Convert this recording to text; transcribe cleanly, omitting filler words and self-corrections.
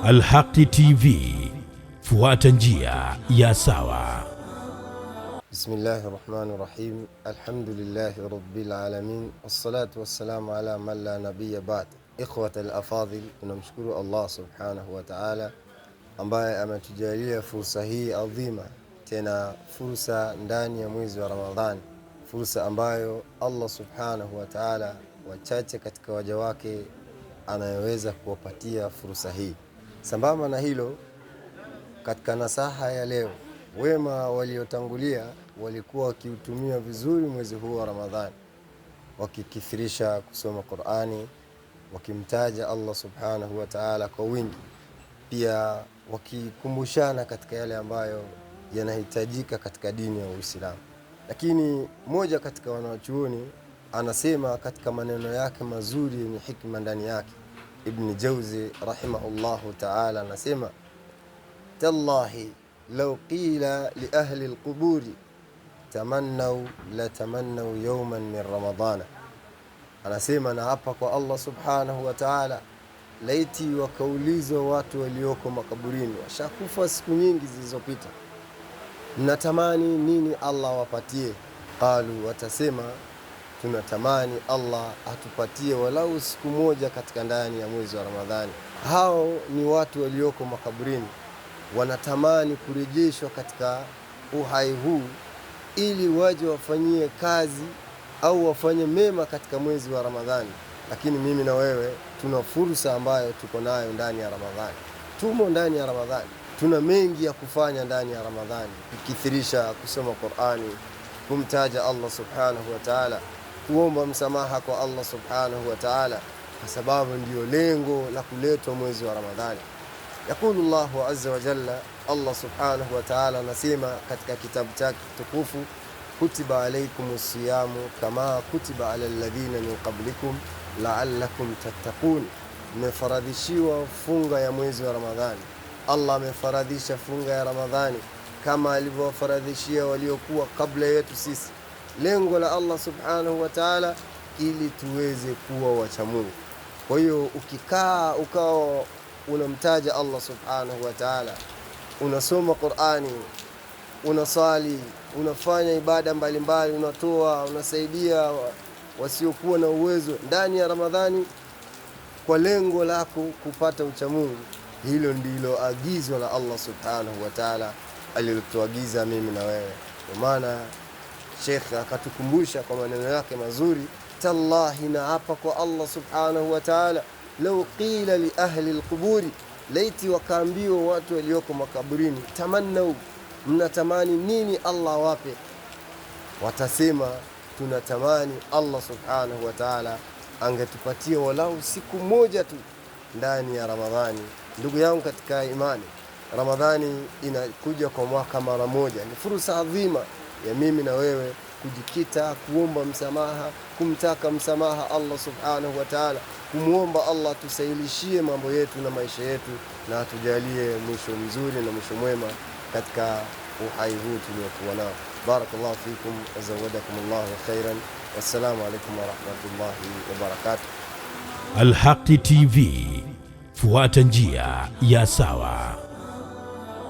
Al-Haq TV, fuata njia ya sawa. Bismillahir Rahmanir Rahim. Alhamdulillahi Rabbil Alamin. Wassalatu wassalamu ala man la nabiyya ba'd. Ikhwatal afadhil, tunamshukuru Allah subhanahu wa ta'ala ambaye ametujalia fursa hii adhima, tena fursa ndani ya mwezi wa Ramadhani, fursa ambayo Allah subhanahu wa ta'ala wachache katika waja wake anayeweza kuwapatia fursa hii. Sambamba na hilo, katika nasaha ya leo, wema waliotangulia walikuwa wakiutumia vizuri mwezi huu wa Ramadhani, wakikithirisha kusoma Qur'ani, wakimtaja Allah subhanahu wa ta'ala kwa wingi, pia wakikumbushana katika yale ambayo yanahitajika katika dini ya Uislamu. Lakini moja katika wanachuoni anasema katika maneno yake mazuri yenye hikma ndani yake, Ibn Jawzi rahimahullahu ta'ala anasema, tallahi law qila li ahli alquburi tamannaw la tamannaw yawman min ramadana. Anasema, na hapa kwa Allah subhanahu wa ta'ala, laiti wakaulizwa watu walioko makaburini, washakufa siku nyingi zilizopita, mnatamani nini Allah wapatie? Qalu, watasema tunatamani Allah atupatie walau siku moja katika ndani ya mwezi wa Ramadhani. Hao ni watu walioko makaburini, wanatamani kurejeshwa katika uhai huu ili waje wafanyie kazi au wafanye mema katika mwezi wa Ramadhani. Lakini mimi na wewe tuna fursa ambayo tuko nayo ndani ya Ramadhani. Tumo ndani ya Ramadhani, tuna mengi ya kufanya ndani ya Ramadhani, kukithirisha kusoma Qur'ani, kumtaja Allah subhanahu wa ta'ala, kuomba msamaha kwa Allah subhanahu wa ta'ala, kwa sababu ndio lengo la kuletwa mwezi wa Ramadhani. Yakulu Allahu azza wa jalla, Allah subhanahu wa ta'ala anasema katika kitabu chake tukufu, kutiba alaykumus siyamu kama kutiba ala alladhina min qablikum la'allakum tattaqun. Mmefaradhishiwa funga ya mwezi wa Ramadhani. Allah amefaradhisha funga ya Ramadhani kama alivyofaradhishia waliokuwa kabla yetu sisi. Lengo la Allah subhanahu wa ta'ala ili tuweze kuwa wacha Mungu. Kwa hiyo ukikaa ukawa unamtaja Allah subhanahu wa ta'ala, unasoma Qur'ani, unasali, unafanya ibada mbalimbali, unatoa, unasaidia wasiokuwa na uwezo ndani ya Ramadhani kwa lengo lako kupata uchamungu, hilo ndilo agizo la Allah subhanahu wa ta'ala alilotuagiza mimi na wewe. Kwa maana Sheikh akatukumbusha kwa maneno yake mazuri, tallahi, na hapa kwa Allah subhanahu wa ta'ala, law qila li ahli alquburi, laiti wakaambiwa watu walioko makaburini, tamannau, mnatamani nini Allah wape? Watasema tunatamani Allah subhanahu wa ta'ala angetupatia walau siku moja tu ndani ya Ramadhani. Ndugu yangu katika imani, Ramadhani inakuja kwa mwaka mara moja. Ni fursa adhima ya mimi na wewe kujikita, kuomba msamaha, kumtaka msamaha Allah subhanahu wa ta'ala, kumuomba Allah tusailishie mambo yetu na maisha yetu, na atujalie mwisho mzuri na mwisho mwema katika uhai huu tuliokuwa nao. Barakallahu fikum wa zawadakumullahu khairan. Wassalamu alaykum wa rahmatullahi wa barakatuh. Al-Haq TV, fuata njia ya sawa.